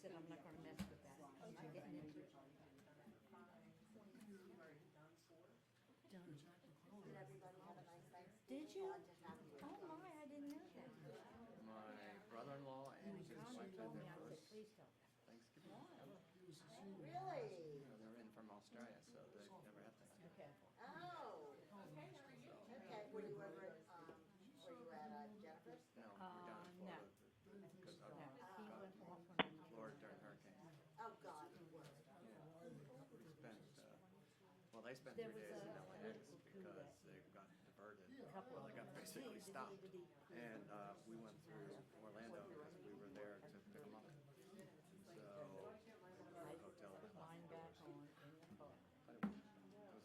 said, I'm not gonna mess with that. I'm getting into it. Done. Did everybody have a nice Thanksgiving? Did you? I just happened to Oh my, I didn't know that. My brother-in-law and his wife Connie had told me, their I said, first please don't. Thanksgiving. Really? You know, they're in from Australia, so they've never had Thanksgiving. Okay. Oh. Okay, were you over at Jennifer's? No, we're down in no. Florida because No, I he got went off to on Florida during hurricane. Oh, God, you were. We spent, well, they spent 3 There was days in a LAX political coup because that they got diverted. couple Well, they got basically stopped. And we went through Orlando because we were there to pick them up. So, I hotel. put mine back on in the car. But it was only 7 days.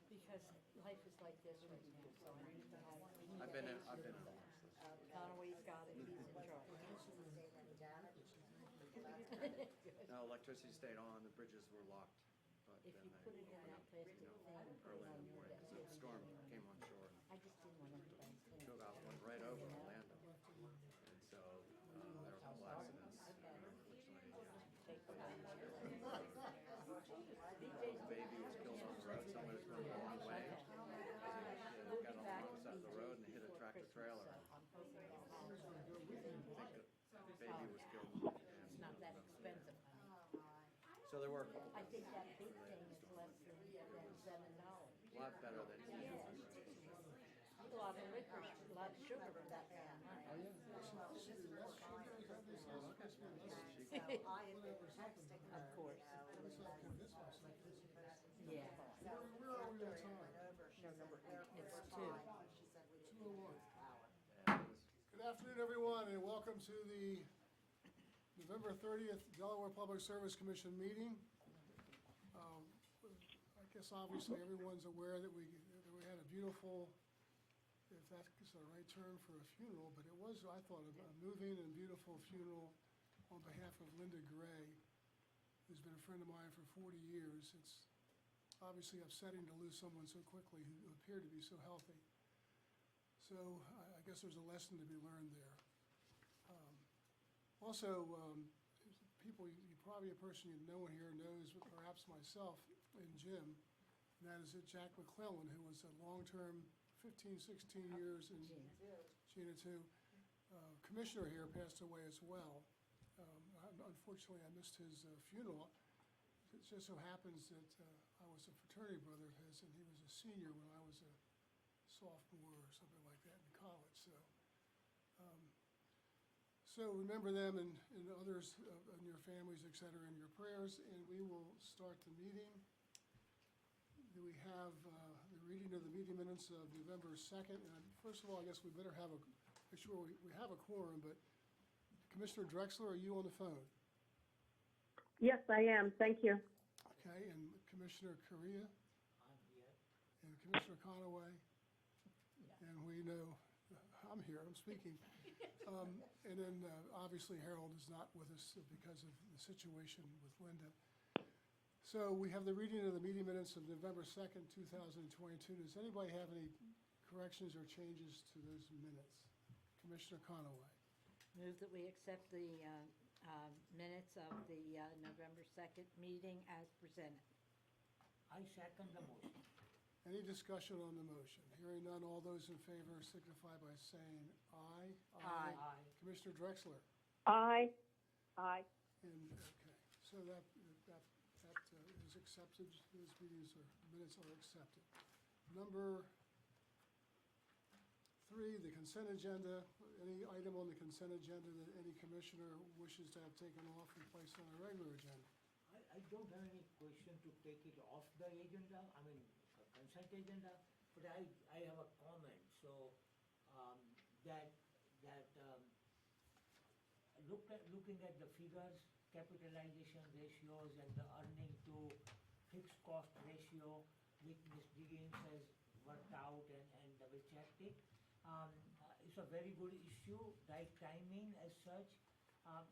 Because life is like this right now, so I need to have. I've been in a lunch list. Conaway's got it, he's in charge. Stayed in Janet. No, electricity stayed on, the bridges were locked, but If then you they put it in opened that up, plastic you know, thing and put it early on in the your morning, desk. because the storm came on shore. I just didn't want anybody to Two about went right over Orlando. And so there were a couple accidents, and unfortunately, take the time. a baby was killed on the road, somebody was going the wrong way. He got on the opposite side of the road and hit a tractor trailer. I'm hoping I'll have I think the baby was killed. it's not that expensive. So there were a couple, I think that big thing is less than $7. a lot better than A lot of liquor, a lot of sugar for that kind of money. So I had been texting her. Of course. Yeah. So after it went over, she said, It's "We're two. fine." She said, "We didn't lose power." and it was Good afternoon, everyone, and welcome to the November 30th Delaware Public Service Commission meeting. I guess obviously everyone's aware that we had a beautiful, if that's the right term for a funeral, but it was, I thought, a moving and beautiful funeral on behalf of Linda Gray, who's been a friend of mine for 40 years. It's obviously upsetting to lose someone so quickly who appeared to be so healthy. So I guess there's a lesson to be learned there. Also, people, probably a person you know here knows, perhaps myself and Jim, and that is that Jack McClellan, who was a long-term, 15, 16 years, and Gina too, commissioner here, passed away as well. Unfortunately, I missed his funeral. It just so happens that I was a fraternity brother of his, and he was a senior when I was a sophomore or something like that in college. So remember them and others and your families, et cetera, in your prayers, and we will start the meeting. Do we have the reading of the meeting minutes of November 2nd? And first of all, I guess we better have make sure we have a quorum, but Commissioner Drexler, are you on the phone? Yes, I am. Thank you. Okay, and Commissioner Correa? And Commissioner Conaway? And we know, I'm here, I'm speaking. And then obviously Harold is not with us because of the situation with Linda. So we have the reading of the meeting minutes of November 2nd, 2022. Does anybody have any corrections or changes to those minutes? Commissioner Conaway. Move that we accept the minutes of the November 2nd meeting as presented. I second the motion. Any discussion on the motion? Hearing none, all those in favor signify by saying aye. Aye. Aye. Commissioner Drexler? Aye. Aye. And, okay, so that is accepted, those minutes are accepted. Number 3, the consent agenda. Any item on the consent agenda that any commissioner wishes to have taken off and placed on a regular agenda? I don't have any question to take it off the agenda, consent agenda, but I have a comment, so, looking at the figures, capitalization ratios and the earning to fixed cost ratio, which Ms. Diggins has worked out and double checked it. It's a very good issue, right timing as such.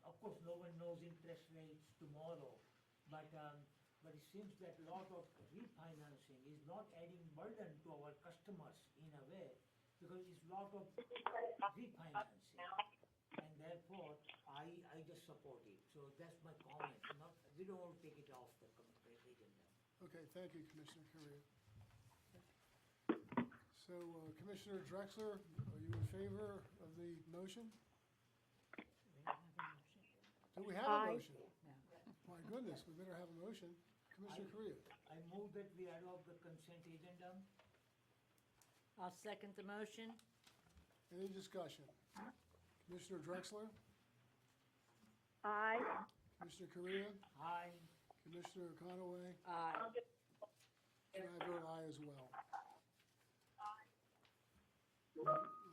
Of course, no one knows interest rates tomorrow, but it seems that a lot of refinancing is not adding burden to our customers in a way, because it's a lot of refinancing. And therefore, I just support it, so that's my comment, not, we don't want to take it off the agenda. Okay, thank you, Commissioner Correa. So Commissioner Drexler, are you in favor of the motion? Do we have a Aye. motion? My goodness, we better have a motion. Commissioner Correa, I move that we adopt the consent agenda. I'll second the motion. any discussion? Commissioner Drexler, Aye. Commissioner Correa, Aye. Commissioner Conaway, Aye. and I vote aye as well.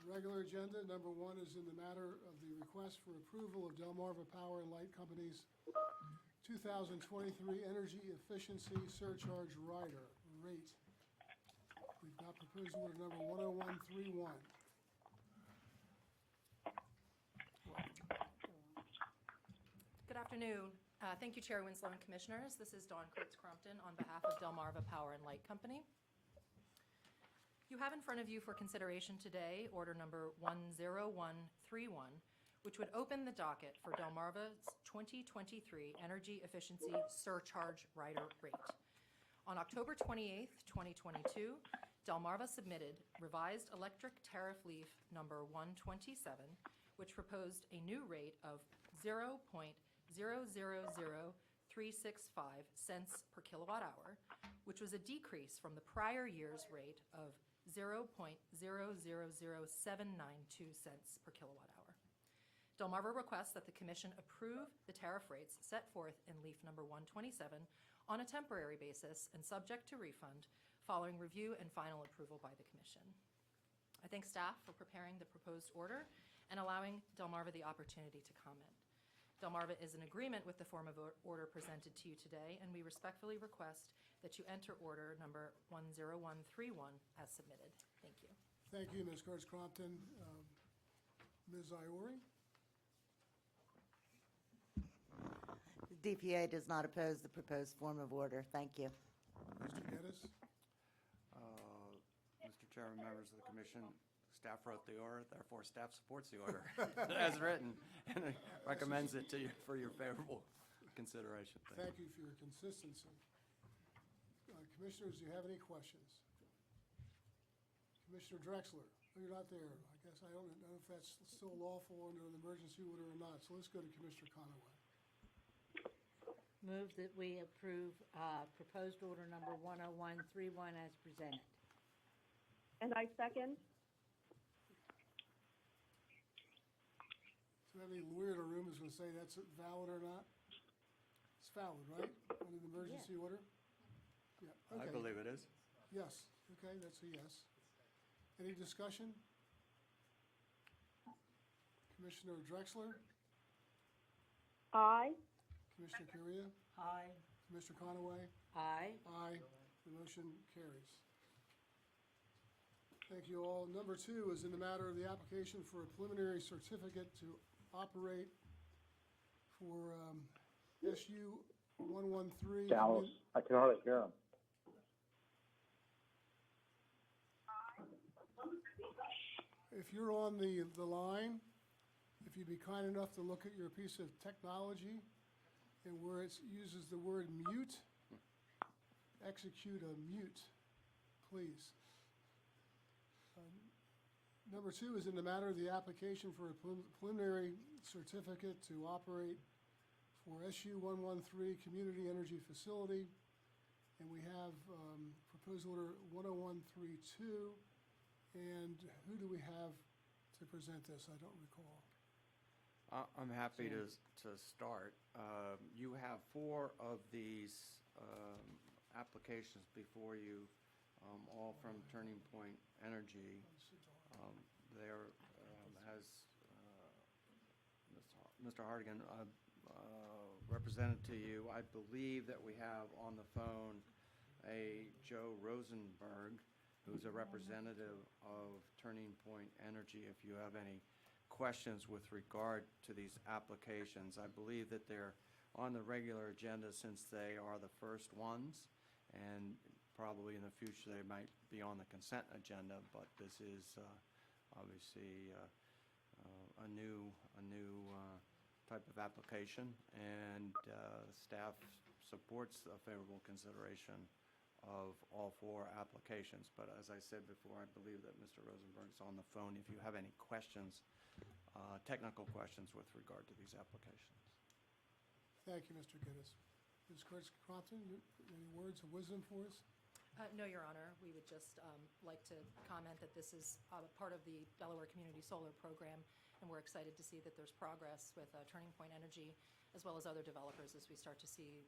Regular agenda, number 1 is in the matter of the request for approval of Delmarva Power and Light Company's 2023 Energy Efficiency Surcharge Rider rate. We've got proposed order number 10131. Good afternoon. Thank you, Chair Winslow and Commissioners. This is Dawn Kurtz-Crompton on behalf of Delmarva Power and Light Company. You have in front of you for consideration today order number 10131, which would open the docket for Delmarva's 2023 Energy Efficiency Surcharge Rider rate. On October 28th, 2022, Delmarva submitted revised electric tariff leaf number 127, which proposed a new rate of 0.000365 cents per kilowatt hour, which was a decrease from the prior year's rate of 0.000792 cents per kilowatt hour. Delmarva requests that the Commission approve the tariff rates set forth in leaf number 127 on a temporary basis and subject to refund following review and final approval by the Commission. I thank staff for preparing the proposed order and allowing Delmarva the opportunity to comment. Delmarva is in agreement with the form of order presented to you today, and we respectfully request that you enter order number 10131 as submitted. Thank you. Thank you, Ms. Kurtz-Crompton. Ms. Iori? The DPA does not oppose the proposed form of order. Thank you. Mr. Geddes? Mr. Chairman, members of the commission, staff wrote the order, therefore staff supports the order as written and recommends it to you for your favorable consideration. Thank you for your consistency. Commissioners, do you have any questions? Commissioner Drexler? Oh, you're not there. I guess I don't know if that's still lawful under an emergency order or not, so let's go to Commissioner Conaway. Move that we approve proposed order number 10131 as presented. And I second. So any lawyer in the room is going to say that's valid or not? It's valid, right? Under the emergency order? Yeah, I okay. believe it is. Yes, okay, that's a yes. Any discussion? Commissioner Drexler? Aye. Commissioner Correa? Aye. Commissioner Conaway? Aye. Aye. The motion carries. Thank you all. Number 2 is in the matter of the application for a preliminary certificate to operate for SU 113. Dallas, I can hardly hear him. If you're on the line, if you'd be kind enough to look at your piece of technology and where it uses the word mute, execute a mute, please. Number 2 is in the matter of the application for a preliminary certificate to operate for SU 113 Community Energy Facility. And we have proposed order 10132. And who do we have to present this? I don't recall. I'm happy to start. You have 4 of these applications before you, all from Turning Point Energy. There has Mr. Hardigan represented to you. I believe that we have on the phone a Joe Rosenberg, who's a representative of Turning Point Energy, if you have any questions with regard to these applications. I believe that they're on the regular agenda since they are the first ones, and probably in the future they might be on the consent agenda, but this is obviously a new type of application, and staff supports a favorable consideration of all four applications. But as I said before, I believe that Mr. Rosenberg's on the phone if you have any questions, technical questions with regard to these applications. Thank you, Mr. Gittes. Ms. Kurtz Crompton, any words of wisdom for us? No, Your Honor. We would just like to comment that this is part of the Delaware Community Solar Program, and we're excited to see that there's progress with Turning Point Energy, as well as other developers, as we start to see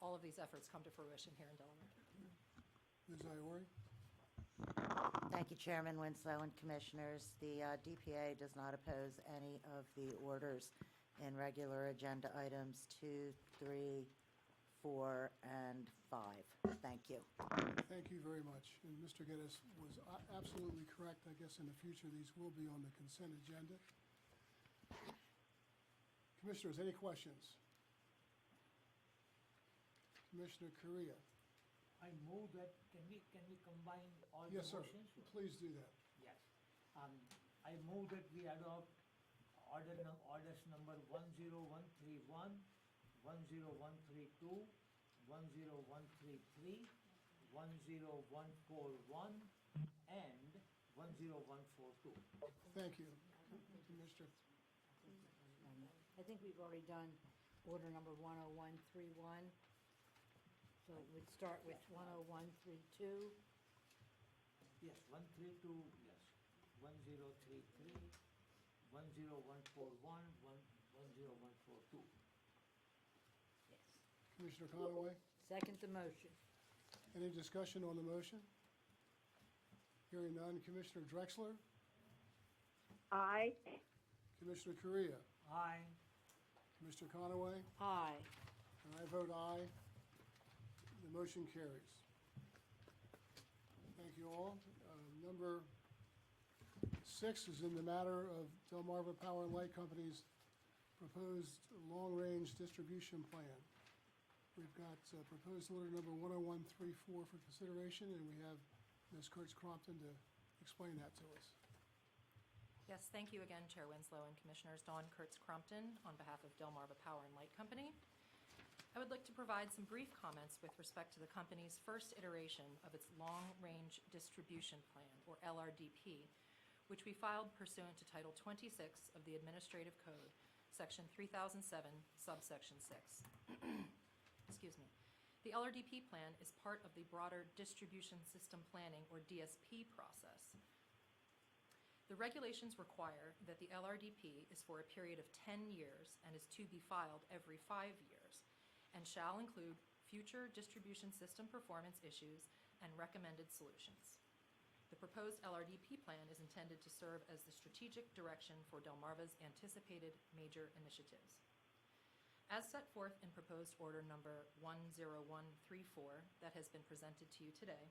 all of these efforts come to fruition here in Delaware. Ms. Iori? Thank you, Chairman Winslow and Commissioners. The DPA does not oppose any of the orders in regular agenda items 2, 3, 4, and 5. Thank you. Thank you very much. And Mr. Gittes was absolutely correct. I guess in the future, these will be on the consent agenda. Commissioners, any questions? Commissioner Correa? I move that, can we combine all the Yes, sir. motions? Please do that. Yes. I move that we adopt orders number 10131, 10132, 10133, 10141, and 10142. Thank you. Commissioner, I think we've already done order number 10131. So we'd start with 10132. Yes, 132, yes, 1033, 10141, 10142. Yes. Commissioner Conaway, Second the motion. any discussion on the motion? Hearing none. Commissioner Drexler? Aye. Commissioner Correa? Aye. Commissioner Conaway? Aye. And I vote aye. The motion carries. Thank you all. Number 6 is in the matter of Delmarva Power and Light Company's proposed long-range distribution plan. We've got proposed order number 10134 for consideration, and we have Ms. Kurtz Crompton to explain that to us. Yes, thank you again, Chair Winslow and Commissioners. Dawn Kurtz Crompton on behalf of Delmarva Power and Light Company. I would like to provide some brief comments with respect to the company's first iteration of its Long-Range Distribution Plan, or LRDP, which we filed pursuant to Title 26 of the Administrative Code, Section 3007, subsection 6. Excuse me. The LRDP plan is part of the broader Distribution System Planning, or DSP, process. The regulations require that the LRDP is for a period of 10 years and is to be filed every 5 years, and shall include future distribution system performance issues and recommended solutions. The proposed LRDP plan is intended to serve as the strategic direction for Delmarva's anticipated major initiatives. As set forth in proposed order number 10134 that has been presented to you today,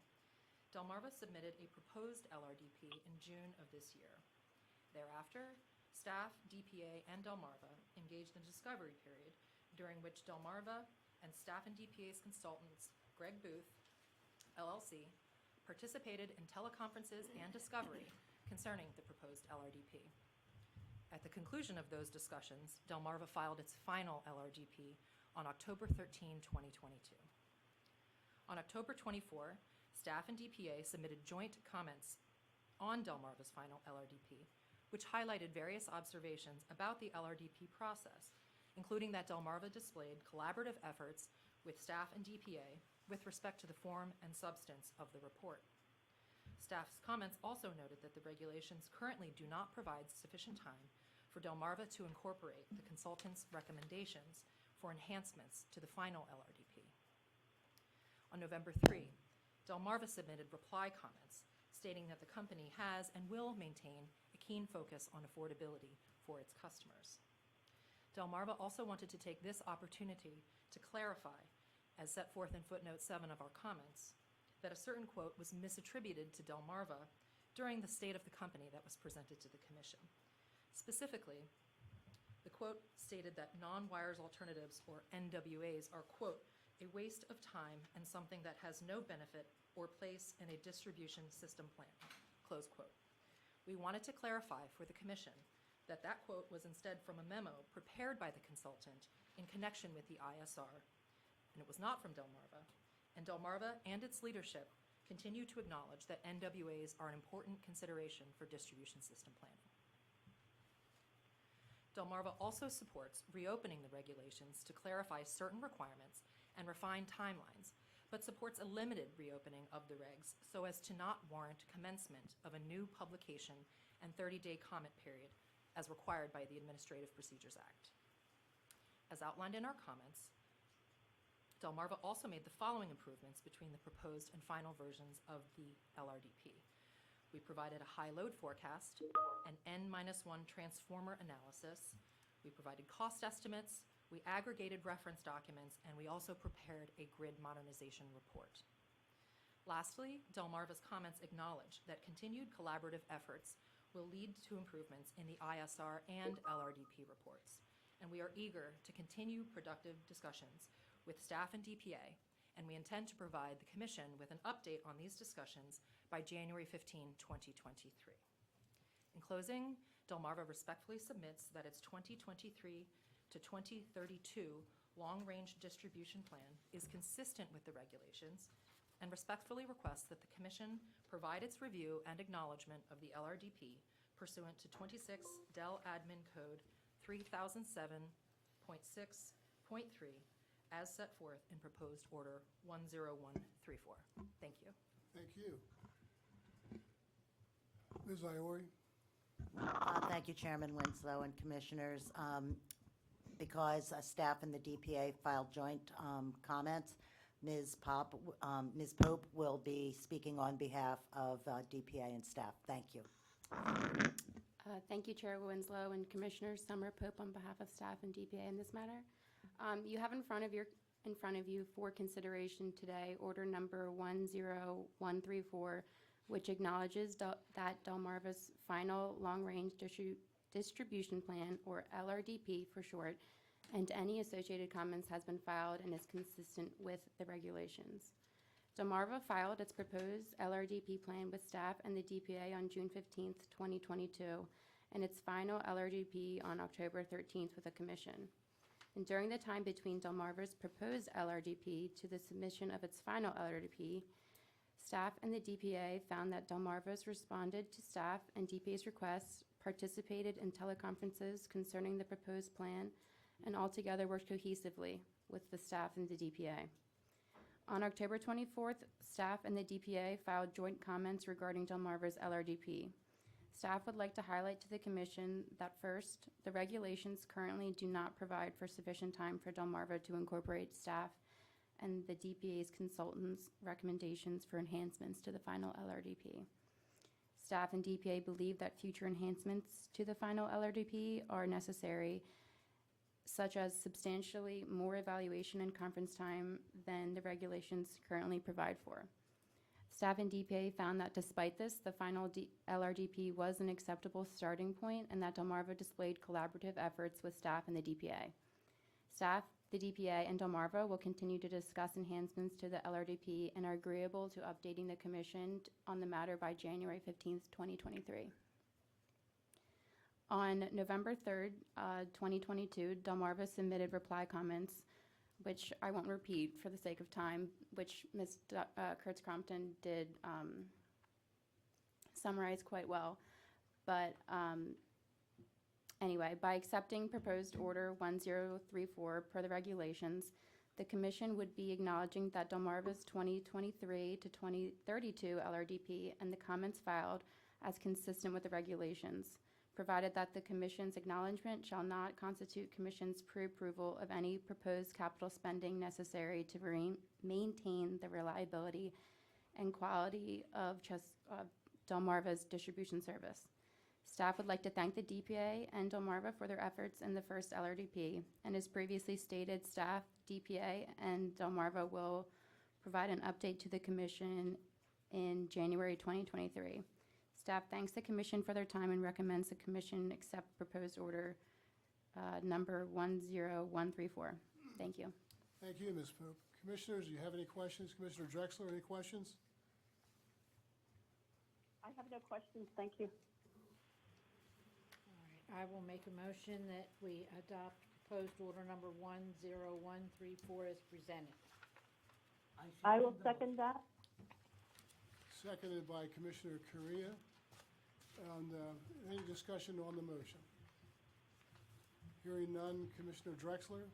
Delmarva submitted a proposed LRDP in June of this year. Thereafter, staff, DPA, and Delmarva engaged in a discovery period during which Delmarva and staff and DPA's consultants, Greg Booth, LLC, participated in teleconferences and discovery concerning the proposed LRDP. At the conclusion of those discussions, Delmarva filed its final LRDP on October 13, 2022. On October 24, staff and DPA submitted joint comments on Delmarva's final LRDP, which highlighted various observations about the LRDP process, including that Delmarva displayed collaborative efforts with staff and DPA with respect to the form and substance of the report. Staff's comments also noted that the regulations currently do not provide sufficient time for Delmarva to incorporate the consultant's recommendations for enhancements to the final LRDP. On November 3, Delmarva submitted reply comments stating that the company has and will maintain a keen focus on affordability for its customers. Delmarva also wanted to take this opportunity to clarify, as set forth in footnote 7 of our comments, that a certain quote was misattributed to Delmarva during the state of the company that was presented to the Commission. Specifically, the quote stated that non-wires alternatives, or NWAs, are, quote, a waste of time and something that has no benefit or place in a distribution system plan, close quote. We wanted to clarify for the Commission that quote was instead from a memo prepared by the consultant in connection with the ISR, and it was not from Delmarva. And Delmarva and its leadership continue to acknowledge that NWAs are an important consideration for distribution system planning. Delmarva also supports reopening the regulations to clarify certain requirements and refine timelines, but supports a limited reopening of the regs so as to not warrant commencement of a new publication and 30-day comment period as required by the Administrative Procedures Act. As outlined in our comments, Delmarva also made the following improvements between the proposed and final versions of the LRDP. We provided a high load forecast, an N-1 transformer analysis, we provided cost estimates, we aggregated reference documents, and we also prepared a grid modernization report. Lastly, Delmarva's comments acknowledge that continued collaborative efforts will lead to improvements in the ISR and LRDP reports, and we are eager to continue productive discussions with staff and DPA, and we intend to provide the Commission with an update on these discussions by January 15, 2023. In closing, Delmarva respectfully submits that its 2023 to 2032 long-range distribution plan is consistent with the regulations and respectfully requests that the Commission provide its review and acknowledgement of the LRDP pursuant to 26 Del Admin Code 3007.6.3 as set forth in proposed order 10134. Thank you. Thank you. Ms. Iori? Thank you, Chairman Winslow and Commissioners. Because staff and the DPA filed joint comments, Ms. Pope will be speaking on behalf of DPA and staff. Thank you. Thank you, Chair Winslow and Commissioners. Summer Pope on behalf of staff and DPA in this matter. You have in front of you for consideration today order number 10134, which acknowledges that Delmarva's final long-range distribution plan, or LRDP for short, and any associated comments has been filed and is consistent with the regulations. Delmarva filed its proposed LRDP plan with staff and the DPA on June 15th, 2022, and its final LRDP on October 13th with the Commission. And during the time between Delmarva's proposed LRDP to the submission of its final LRDP, staff and the DPA found that Delmarva's responded to staff and DPA's requests, participated in teleconferences concerning the proposed plan, and altogether worked cohesively with the staff and the DPA. On October 24th, staff and the DPA filed joint comments regarding Delmarva's LRDP. Staff would like to highlight to the Commission that first, the regulations currently do not provide for sufficient time for Delmarva to incorporate staff and the DPA's consultants' recommendations for enhancements to the final LRDP. Staff and DPA believe that future enhancements to the final LRDP are necessary, such as substantially more evaluation and conference time than the regulations currently provide for. Staff and DPA found that despite this, the final LRDP was an acceptable starting point and that Delmarva displayed collaborative efforts with staff and the DPA. Staff, the DPA, and Delmarva will continue to discuss enhancements to the LRDP and are agreeable to updating the Commission on the matter by January 15th, 2023. On November 3rd, 2022, Delmarva submitted reply comments, which I won't repeat for the sake of time, which Ms. Kurtz-Crompton did summarize quite well. But anyway, by accepting proposed order 1034 per the regulations, the Commission would be acknowledging that Delmarva's 2023 to 2032 LRDP and the comments filed as consistent with the regulations, provided that the Commission's acknowledgement shall not constitute Commission's pre-approval of any proposed capital spending necessary to maintain the reliability and quality of Delmarva's distribution service. Staff would like to thank the DPA and Delmarva for their efforts in the first LRDP, and as previously stated, staff, DPA, and Delmarva will provide an update to the Commission in January 2023. Staff thanks the Commission for their time and recommends the Commission accept proposed order number 10134. Thank you. Thank you, Ms. Pope. Commissioners, do you have any questions? Commissioner Drexler, any questions? I have no questions. Thank you. All right. I will make a motion that we adopt proposed order number 10134 as presented. I will the second that. Seconded by Commissioner Korea. And any discussion on the motion? Hearing none, Commissioner Drexler,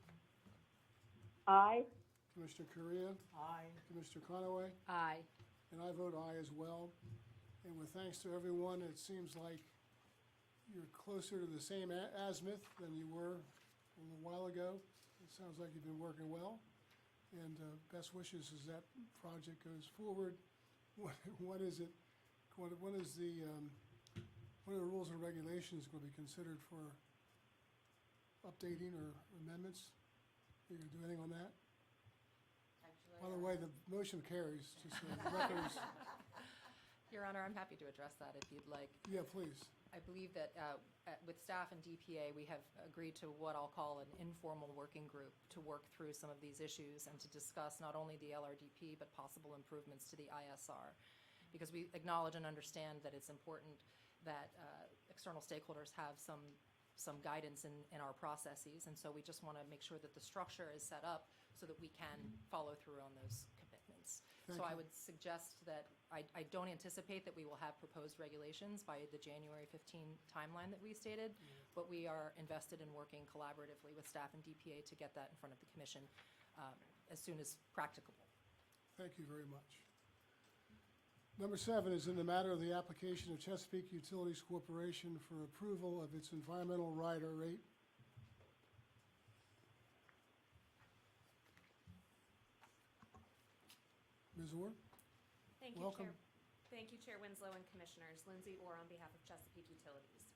Aye. Commissioner Korea, Aye. Commissioner Conaway, Aye. and I vote aye as well. And with thanks to everyone, it seems like you're closer to the same azimuth than you were a little while ago. It sounds like you've been working well, and best wishes as that project goes forward. What is it, what is the, what are the rules and regulations going to be considered for updating or amendments? Are you going to do anything on that? By the way, the motion carries, just so the record is, Your Honor, I'm happy to address that if you'd like. yeah, please. I believe that with staff and DPA, we have agreed to what I'll call an informal working group to work through some of these issues and to discuss not only the LRDP, but possible improvements to the ISR. Because we acknowledge and understand that it's important that external stakeholders have some guidance in our processes. And so we just want to make sure that the structure is set up so that we can follow through on those commitments. So I would suggest that I don't anticipate that we will have proposed regulations by the January 15 timeline that we stated, but we are invested in working collaboratively with staff and DPA to get that in front of the commission as soon as practicable. Thank you very much. Number 7 is in the matter of the application of Chesapeake Utilities Corporation for approval of its environmental rider rate. Ms. Orr? Thank you, Welcome. Chair. Thank you, Chair Winslow and Commissioners. Lindsay Orr on behalf of Chesapeake Utilities.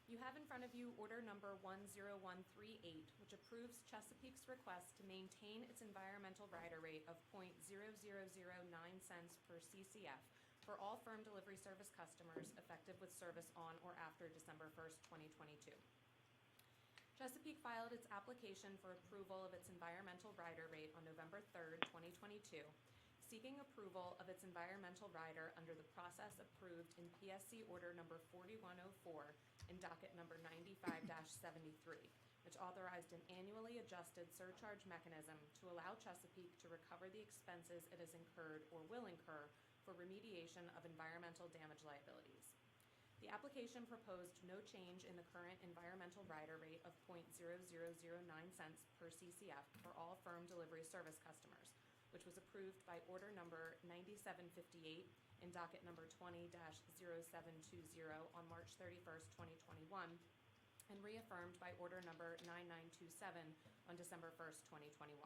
You have in front of you order number 10138, which approves Chesapeake's request to maintain its environmental rider rate of .0009 cents per CCF for all firm delivery service customers effective with service on or after December 1st, 2022. Chesapeake filed its application for approval of its environmental rider rate on November 3rd, 2022, seeking approval of its environmental rider under the process approved in PSC Order Number 4104 in docket number 95-73, which authorized an annually adjusted surcharge mechanism to allow Chesapeake to recover the expenses it has incurred or will incur for remediation of environmental damage liabilities. The application proposed no change in the current environmental rider rate of .0009 cents per CCF for all firm delivery service customers, which was approved by order number 9758 in docket number 20-0720 on March 31st, 2021, and reaffirmed by order number 9927 on December 1st, 2021.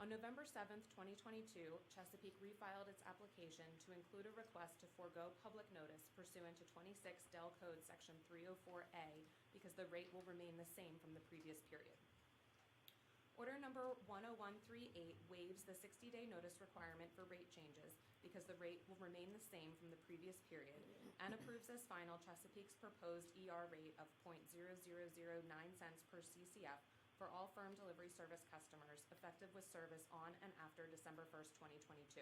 On November 7th, 2022, Chesapeake refiled its application to include a request to forego public notice pursuant to 26 Del Code Section 304A because the rate will remain the same from the previous period. Order number 10138 waives the 60-day notice requirement for rate changes because the rate will remain the same from the previous period and approves as final Chesapeake's proposed ER rate of .0009 cents per CCF for all firm delivery service customers effective with service on and after December 1st, 2022.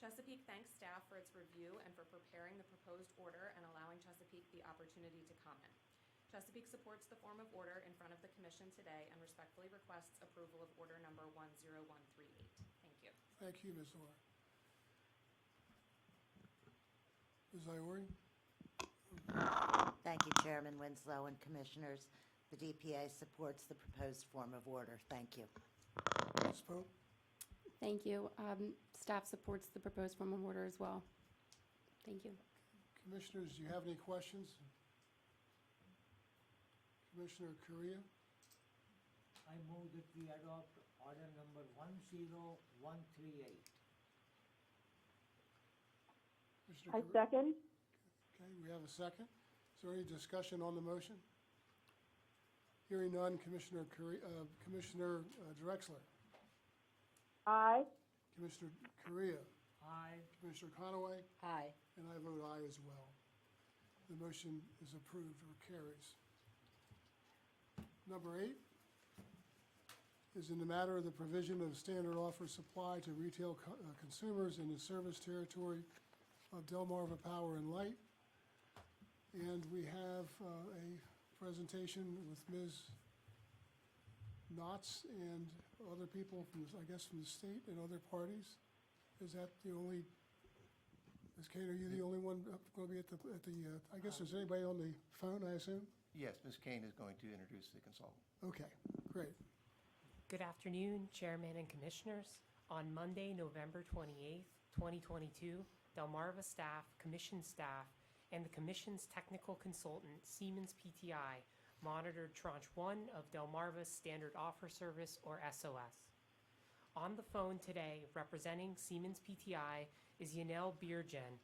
Chesapeake thanks staff for its review and for preparing the proposed order and allowing Chesapeake the opportunity to comment. Chesapeake supports the form of order in front of the Commission today and respectfully requests approval of order number 10138. Thank you. Thank you, Ms. Orr. Ms. Iori? Thank you, Chairman Winslow and Commissioners. The DPA supports the proposed form of order. Thank you. Ms. Pope? Thank you. Staff supports the proposed form of order as well. Thank you. Commissioners, do you have any questions? Commissioner Korea? I move that we adopt order number 10138. Commissioner I Korea? second. Okay, we have a second. Is there any discussion on the motion? Hearing none, Commissioner Drexler, Aye. Commissioner Korea, Aye. Commissioner Conaway, Aye. and I vote aye as well. The motion is approved or carries. Number 8 is in the matter of the provision of standard offer supply to retail consumers in the service territory of Delmarva Power and Light. And we have a presentation with Ms. Knotts and other people from, I guess, from the state and other parties? Is that the only, Ms. Kane, are you the only one going to be at the, I guess there's anybody on the phone, I assume? Yes, Ms. Kane is going to introduce the consultant. Okay, great. Good afternoon, Chairman and Commissioners. On Monday, November 28th, 2022, Delmarva staff, Commission staff, and the Commission's technical consultant, Siemens PTI, monitored Tranche 1 of Delmarva's Standard Offer Service, or SOS. On the phone today, representing Siemens PTI, is Yanel Biergen.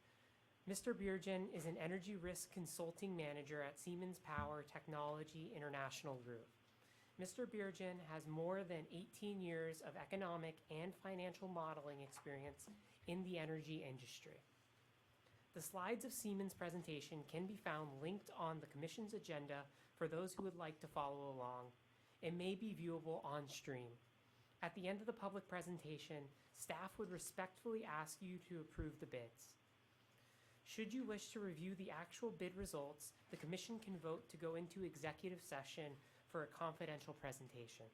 Mr. Biergen is an Energy Risk Consulting Manager at Siemens Power Technology International Group. Mr. Biergen has more than 18 years of economic and financial modeling experience in the energy industry. The slides of Siemens' presentation can be found linked on the Commission's agenda for those who would like to follow along. It may be viewable on stream. At the end of the public presentation, staff would respectfully ask you to approve the bids. Should you wish to review the actual bid results, the Commission can vote to go into executive session for a confidential presentation.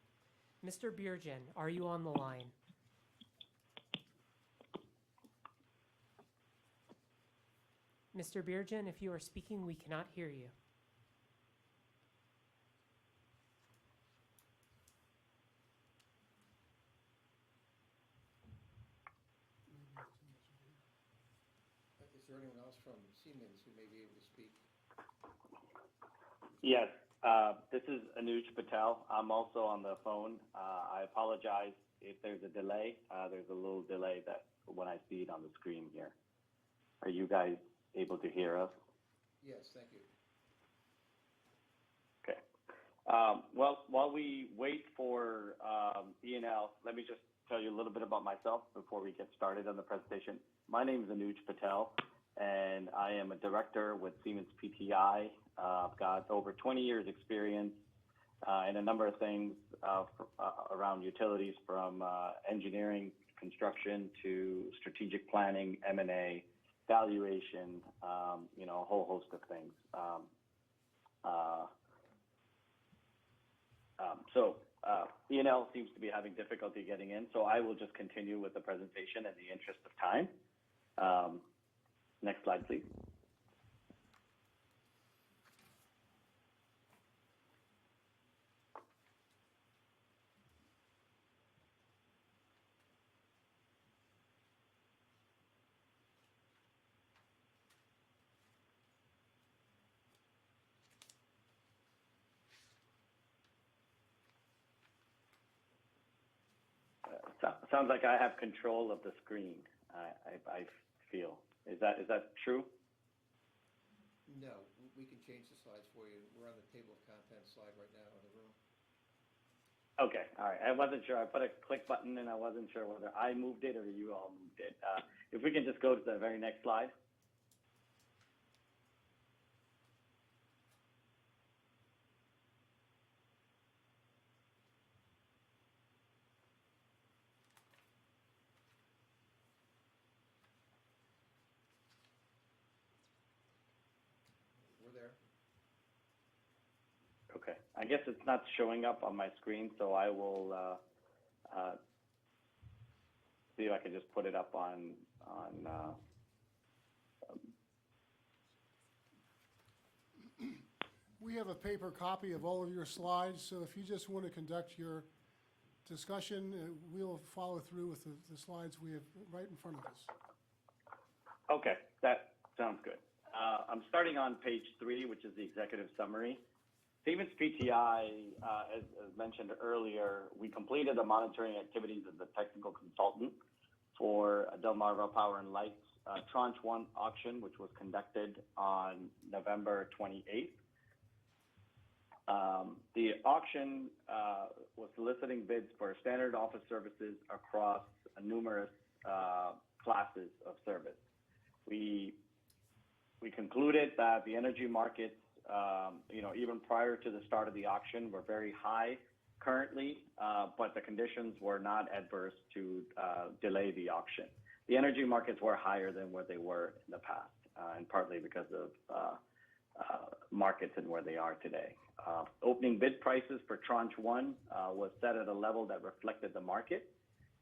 Mr. Biergen, are you on the line? Mr. Biergen, if you are speaking, we cannot hear you. Is there anyone else from Siemens who may be able to speak? Yes, this is Anuj Patel. I'm also on the phone. I apologize if there's a delay. There's a little delay that when I see it on the screen here. Are you guys able to hear us? Yes, thank you. Okay. Well, while we wait for E&L, let me just tell you a little bit about myself before we get started on the presentation. My name is Anuj Patel, and I am a director with Siemens PTI. I've got over 20 years experience in a number of things around utilities, from engineering, construction, to strategic planning, M&A, valuation, a whole host of things. E&L seems to be having difficulty getting in, so I will just continue with the presentation in the interest of time. Next slide, please. Sounds like I have control of the screen. I feel. Is that true? No, we can change the slides for you. We're on the table of contents slide right now in the room. Okay, all right. I wasn't sure. I put a click button and I wasn't sure whether I moved it or you all moved it. If we can just go to the very next slide. We're there. Okay, I guess it's not showing up on my screen, so I will see if I can just put it up on We have a paper copy of all of your slides, so if you just want to conduct your discussion, we'll follow through with the slides we have right in front of us. Okay, that sounds good. I'm starting on page 3, which is the executive summary. Siemens PTI, as mentioned earlier, we completed the monitoring activities as a technical consultant for Delmarva Power and Light's Tranche 1 auction, which was conducted on November 28th. The auction was soliciting bids for standard office services across numerous classes of service. We concluded that the energy markets, even prior to the start of the auction, were very high currently, but the conditions were not adverse to delay the auction. The energy markets were higher than what they were in the past, and partly because of markets and where they are today. Opening bid prices for Tranche 1 was set at a level that reflected the market,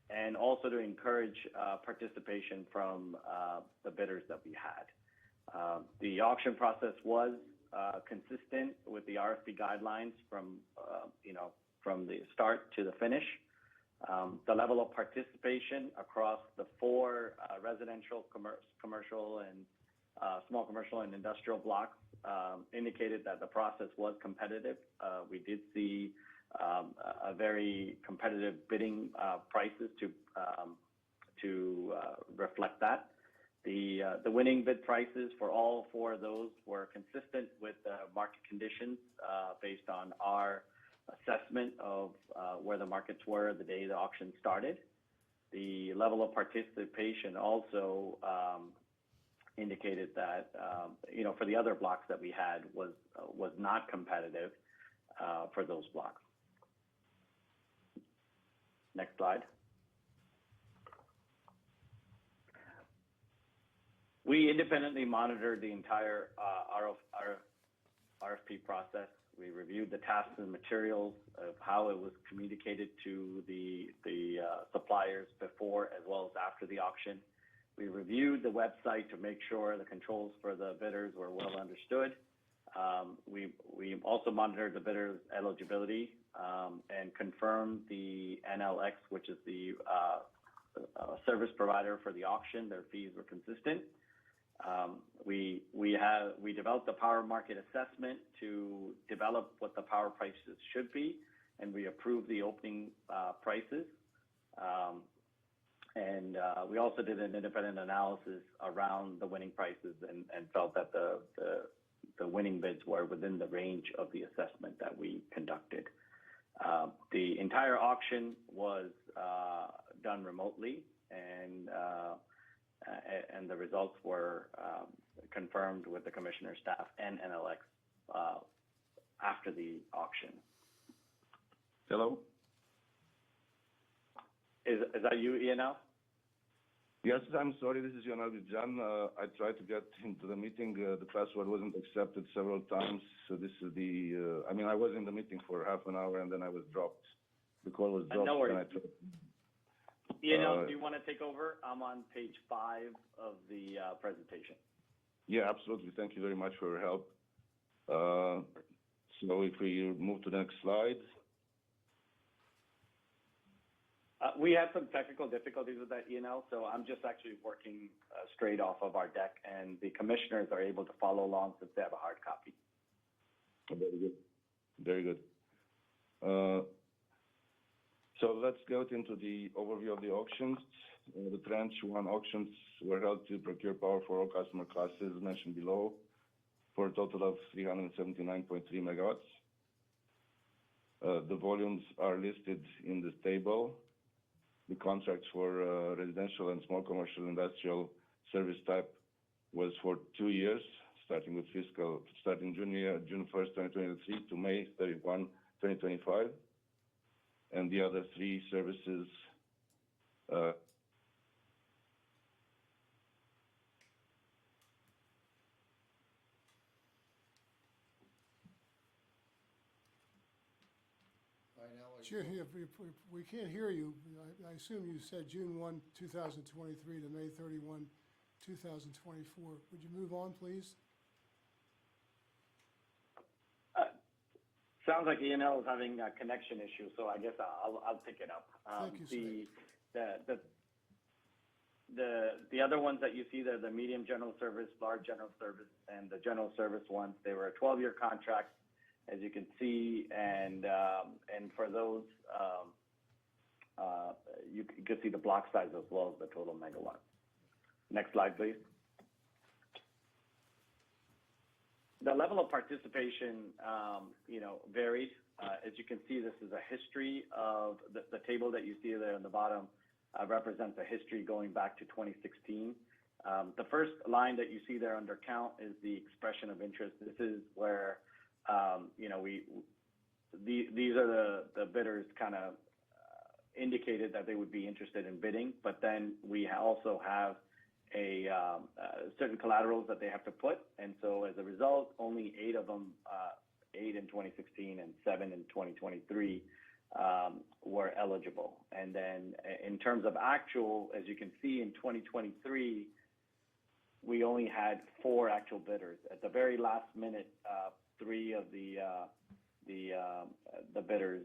and also to encourage participation from the bidders that we had. The auction process was consistent with the RFP guidelines from the start to the finish. The level of participation across the 4 residential, commercial, and small commercial and industrial blocks indicated that the process was competitive. We did see a very competitive bidding prices to reflect that. The winning bid prices for all 4 of those were consistent with market conditions based on our assessment of where the markets were the day the auction started. The level of participation also indicated that, for the other blocks that we had was not competitive for those blocks. Next slide. We independently monitored the entire RFP process. We reviewed the tasks and materials of how it was communicated to the suppliers before as well as after the auction. We reviewed the website to make sure the controls for the bidders were well understood. We also monitored the bidders' eligibility and confirmed the NLX, which is the service provider for the auction. Their fees were consistent. We developed a power market assessment to develop what the power prices should be, and we approved the opening prices. We also did an independent analysis around the winning prices and felt that the winning bids were within the range of the assessment that we conducted. The entire auction was done remotely, and the results were confirmed with the commissioner staff and NLX after the auction. Hello? Is that you, ENL? Yes, I'm sorry, this is Yonel Bijan. I tried to get into the meeting. The password wasn't accepted several times. So this is I was in the meeting for half an hour and then I was dropped. The call was dropped. No worries. ENL, do you want to take over? I'm on page 5 of the presentation. Yeah, absolutely. Thank you very much for your help. So if we move to the next slide. We had some technical difficulties with that, ENL, so I'm just actually working straight off of our deck, and the commissioners are able to follow along since they have a hard copy. Very good. Very good. So let's go into the overview of the auctions. The Tranche 1 auctions were held to procure power for all customer classes mentioned below for a total of 379.3 megawatts. The volumes are listed in this table. The contracts for residential and small commercial industrial service type was for 2 years, starting June 1st, 2023 to May 31, 2025. And the other 3 services June, we can't hear you. I assume you said June 1, 2023 to May 31, 2024. Would you move on, please? Sounds like ENL is having a connection issue, so I guess I'll pick it up. Thank you, sir. The other ones that you see there, the medium general service, large general service, and the general service ones, they were a 12-year contract, as you can see, and for those, you can see the block size as well as the total megawatts. Next slide, please. The level of participation, varied. As you can see, this is a history of the table that you see there on the bottom represents a history going back to 2016. The first line that you see there under count is the expression of interest. This is where, these are the bidders kind of indicated that they would be interested in bidding, but then we also have certain collaterals that they have to put. And so as a result, only 8 of them, 8 in 2016 and 7 in 2023, were eligible. And then in terms of actual, as you can see in 2023, we only had 4 actual bidders. At the very last minute, 3 of the bidders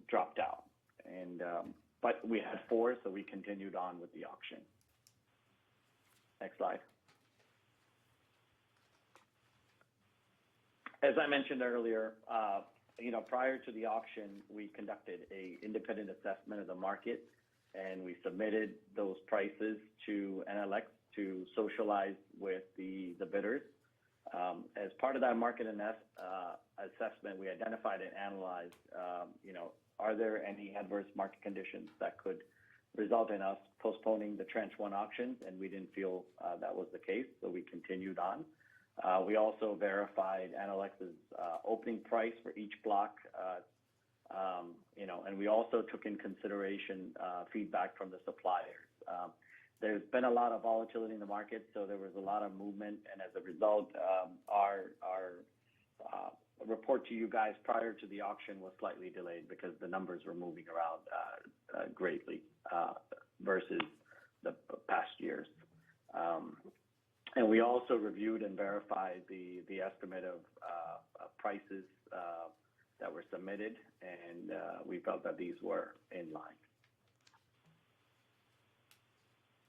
dropped out. And but we had 4, so we continued on with the auction. Next slide. As I mentioned earlier, prior to the auction, we conducted an independent assessment of the market, and we submitted those prices to NLX to socialize with the bidders. As part of that market assessment, we identified and analyzed, are there any adverse market conditions that could result in us postponing the Tranche 1 auctions, and we didn't feel that was the case, so we continued on. We also verified NLX's opening price for each block, and we also took in consideration feedback from the suppliers. There's been a lot of volatility in the market, so there was a lot of movement, and as a result, our report to you guys prior to the auction was slightly delayed because the numbers were moving around greatly versus the past years. And we also reviewed and verified the estimate of prices that were submitted, and we felt that these were in line.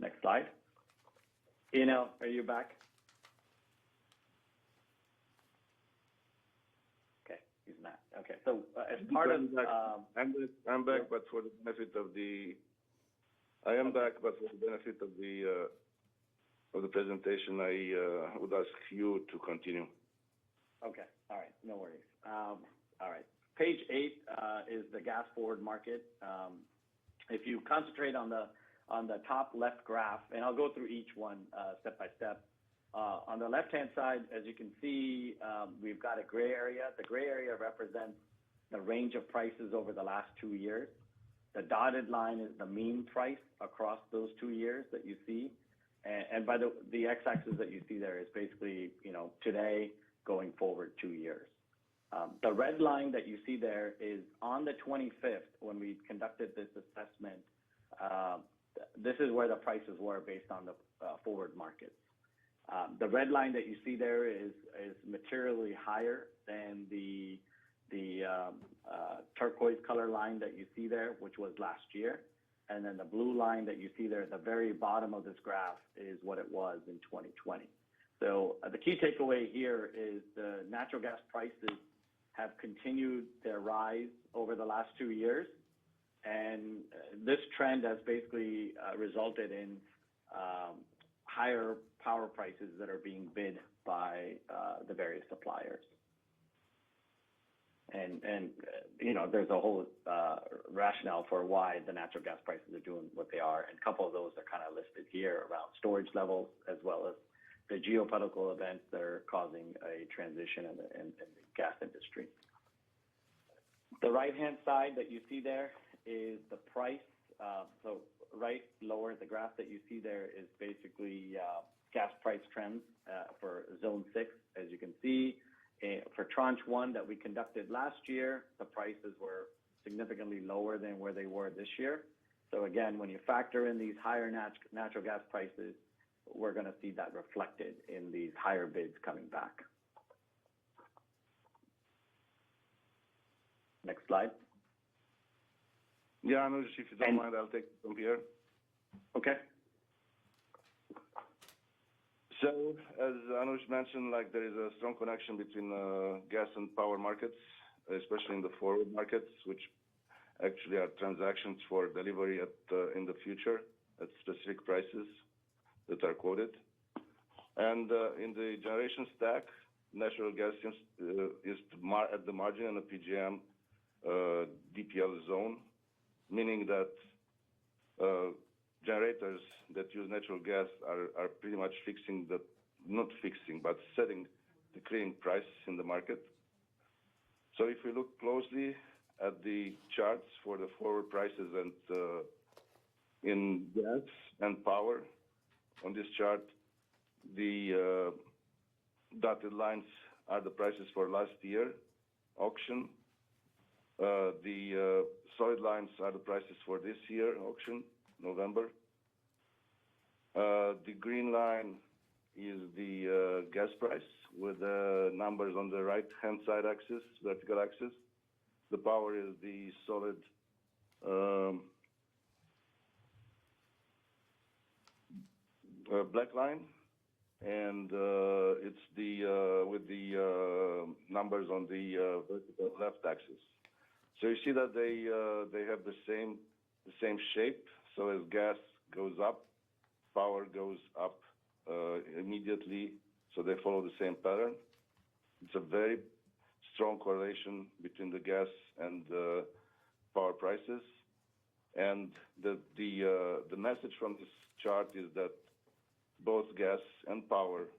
Next slide. Enel, are you back? Okay, he's not. Okay, so as part of... I'm back, but for the benefit of the... I am back, but for the benefit of the presentation, I would ask you to continue. Okay, all right, no worries. All right, page 8 is the gas forward market. If you concentrate on the top left graph, and I'll go through each one step by step. On the left-hand side, as you can see, we've got a gray area. The gray area represents the range of prices over the last 2 years. The dotted line is the mean price across those 2 years that you see. And by the x-axis that you see there is basically, today going forward 2 years. The red line that you see there is on the 25th, when we conducted this assessment, this is where the prices were based on the forward markets. The red line that you see there is materially higher than the turquoise color line that you see there, which was last year. And then the blue line that you see there at the very bottom of this graph is what it was in 2020. So the key takeaway here is the natural gas prices have continued their rise over the last 2 years. And this trend has basically resulted in higher power prices that are being bid by the various suppliers. And there's a whole rationale for why the natural gas prices are doing what they are. And a couple of those are kind of listed here around storage levels, as well as the geopolitical events that are causing a transition in the gas industry. The right-hand side that you see there is the price. So right lower, the graph that you see there is basically gas price trends for Zone 6. As you can see, for Tranche 1 that we conducted last year, the prices were significantly lower than where they were this year. So again, when you factor in these higher natural gas prices, we're going to see that reflected in these higher bids coming back. Next slide. Yeah, Anuj, if you don't mind, I'll take it from here. Okay. So, as Anuj mentioned, there is a strong connection between gas and power markets, especially in the forward markets, which actually are transactions for delivery in the future at specific prices that are quoted. And in the generation stack, natural gas is at the margin in the PJM DPL zone, meaning that generators that use natural gas are pretty much setting the clearing price in the market. So if we look closely at the charts for the forward prices and in gas and power, on this chart, the dotted lines are the prices for last year auction. The solid lines are the prices for this year auction, November. The green line is the gas price with the numbers on the right-hand side axis, vertical axis. The power is the solid black line, and it's the with the numbers on the vertical left axis. So you see that they have the same shape. So as gas goes up, power goes up immediately. So they follow the same pattern. It's a very strong correlation between the gas and power prices. And the message from this chart is that both gas and power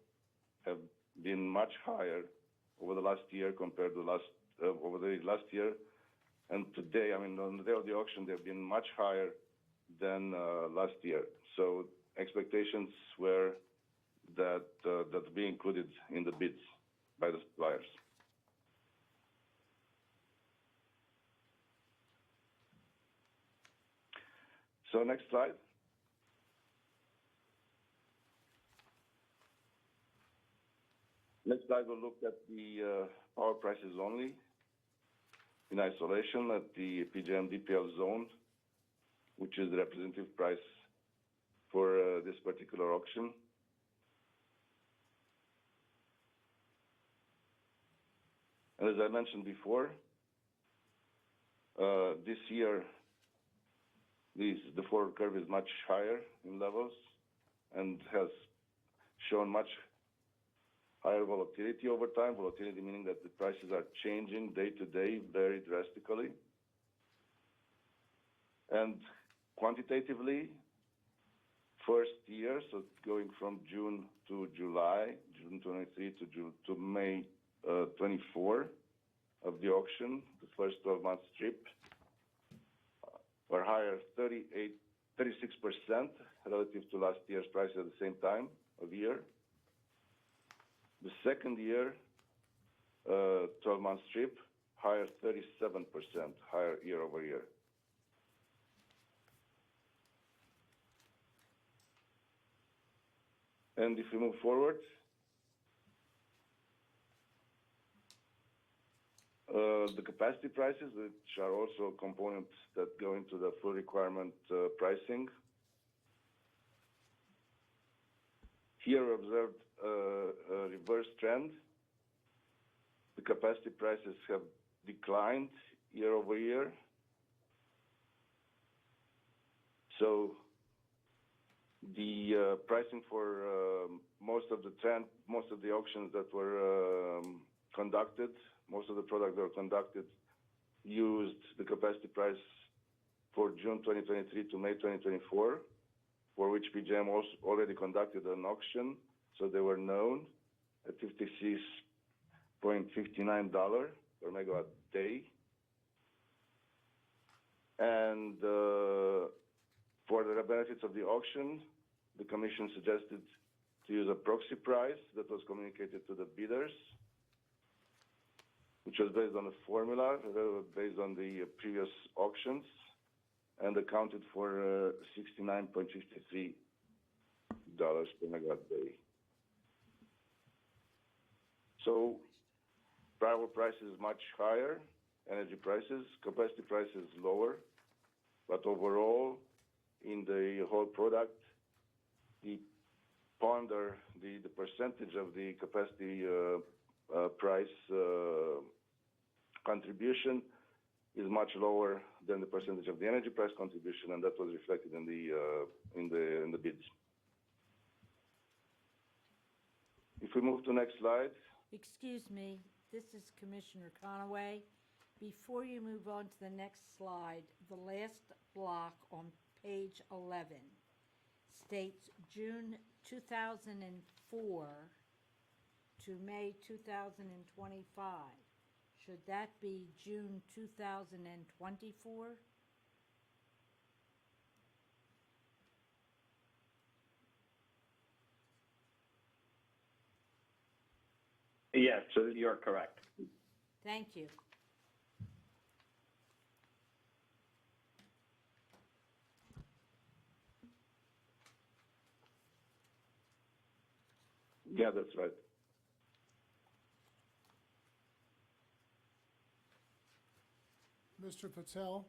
have been much higher over the last year compared to over the last year. And today, I mean, on the day of the auction, they've been much higher than last year. So expectations were that that be included in the bids by the suppliers. So next slide. Next slide, we'll look at the power prices only in isolation at the PJM DPL zone, which is the representative price for this particular auction. And as I mentioned before, this year, the forward curve is much higher in levels and has shown much higher volatility over time. Volatility meaning that the prices are changing day to day very drastically. And quantitatively, first year, so going from June to July, June 23 to May 24 of the auction, the first 12-month strip, were higher 36% relative to last year's price at the same time of year. The second year, 12-month strip, higher 37%, higher year over year. And if we move forward, the capacity prices, which are also components that go into the full requirement pricing. Here we observed a reverse trend. The capacity prices have declined year over year. So the pricing for most of the auctions that were conducted, most of the products that were conducted used the capacity price for June 2023 to May 2024, for which PJM also already conducted an auction, so they were known at $56.59 per megawatt day. And for the benefits of the auction, the Commission suggested to use a proxy price that was communicated to the bidders, which was based on a formula based on the previous auctions and accounted for $69.53 per megawatt day. So power prices much higher, energy prices, capacity prices lower, but overall in the whole product, the ponder, the percentage of the capacity price contribution is much lower than the percentage of the energy price contribution, and that was reflected in the bids. If we move to next slide. Excuse me, this is Commissioner Conaway. Before you move on to the next slide, the last block on page 11 states June 2004 to May 2025. Should that be June 2024? Yes, you're correct. Thank you. Yeah, that's right. Mr. Patel,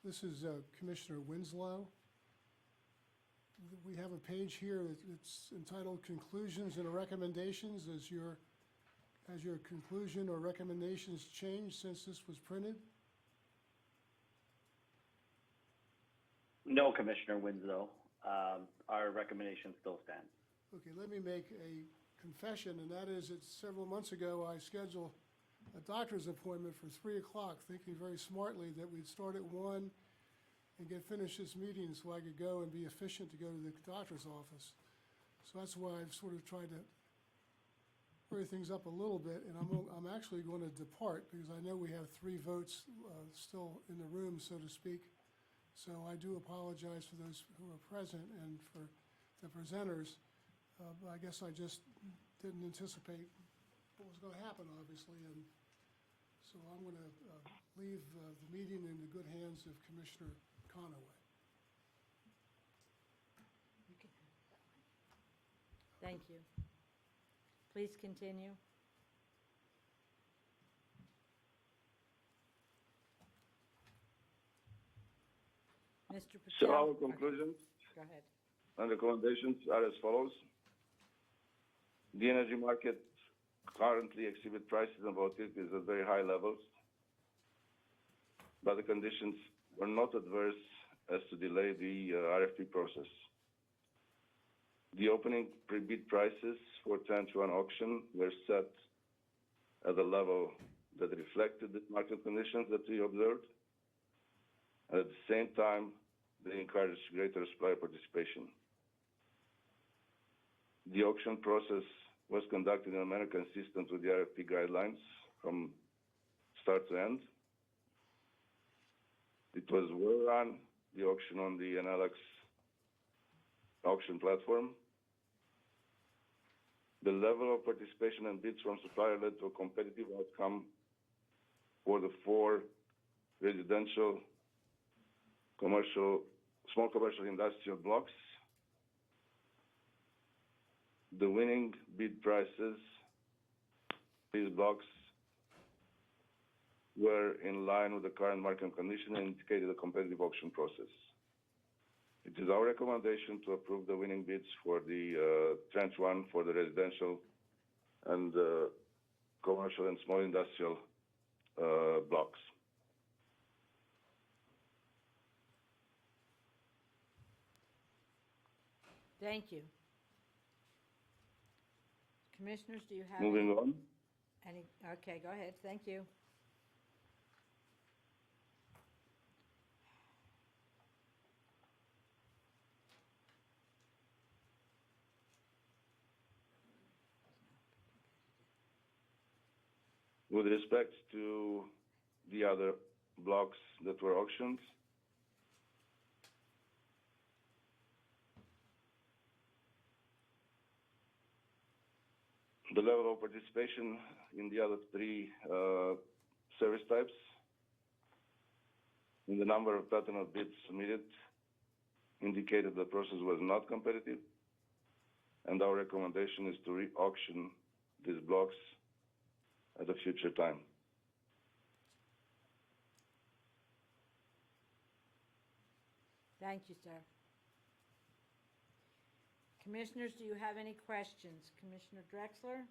this is Commissioner Winslow. We have a page here that's entitled Conclusions and Recommendations. Has your conclusion or recommendations changed since this was printed? No, Commissioner Winslow. Our recommendation still stands. Okay, let me make a confession, and that is that several months ago, I scheduled a doctor's appointment for 3 o'clock, thinking very smartly that we'd start at 1 and finish this meeting so I could go and be efficient to go to the doctor's office. So that's why I've sort of tried to hurry things up a little bit, and I'm actually going to depart because I know we have 3 votes still in the room, so to speak. So I do apologize for those who are present and for the presenters. But I guess I just didn't anticipate what was going to happen, obviously, and so I'm going to leave the meeting in the good hands of Commissioner Conaway. You can have that one. Thank you. Please continue. Mr. Patel. So our conclusions Go ahead. and recommendations are as follows. The energy market currently exhibit prices and volatilities at very high levels, but the conditions were not adverse as to delay the RFP process. The opening pre-bid prices for Tranche 1 auction were set at a level that reflected the market conditions that we observed. At the same time, they encouraged greater supplier participation. The auction process was conducted in a manner consistent with the RFP guidelines from start to end. It was well run, the auction on the NLX auction platform. The level of participation and bids from supplier led to a competitive outcome for the 4 residential, commercial, small commercial industrial blocks. The winning bid prices, these blocks were in line with the current market condition and indicated a competitive auction process. It is our recommendation to approve the winning bids for the Tranche 1 for the residential and commercial and small industrial blocks. Thank you. Commissioners, do you have Moving on. any? Okay, go ahead. Thank you. With respect to the other blocks that were auctioned, the level of participation in the other 3 service types, in the number of pattern of bids submitted, indicated the process was not competitive, and our recommendation is to re-auction these blocks at a future time. Thank you, sir. Commissioners, do you have any questions? Commissioner Drexler?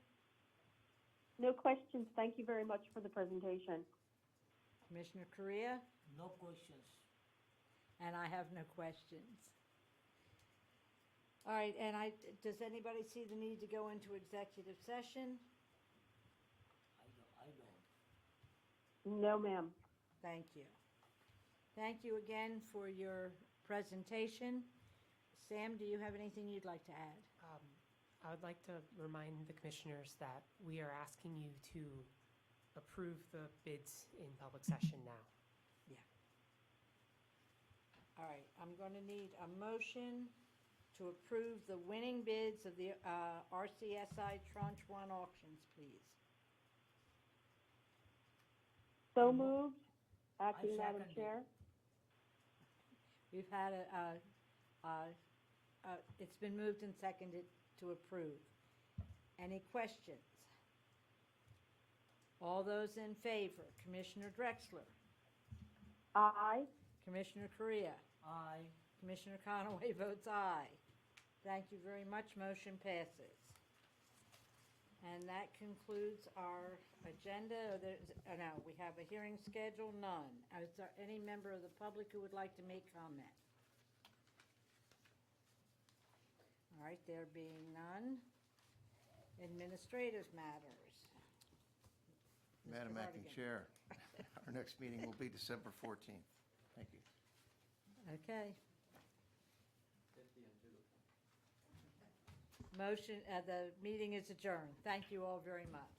No questions. Thank you very much for the presentation. Commissioner Correa? No questions. And I have no questions. All right, and does anybody see the need to go into executive session? I don't. No, ma'am. Thank you. Thank you again for your presentation. Sam, do you have anything you'd like to add? I would like to remind the commissioners that we are asking you to approve the bids in public session now. Yeah. All right, I'm going to need a motion to approve the winning bids of the RCSI Tranche 1 auctions, please. So moved, acting Madam second it. Chair. We've had it's been moved and seconded to approve. Any questions? All those in favor, Commissioner Drexler, Aye. Commissioner Correa, Aye. Commissioner Conaway votes aye. Thank you very much, motion passes. And that concludes our agenda. No, we have a hearing schedule, none. Is there any member of the public who would like to make comment? All right, there being none. Administrative matters. Madam Mr. Acting Hartigan. Chair, our next meeting will be December 14th. Thank you. Okay. Motion, the meeting is adjourned. Thank you all very much.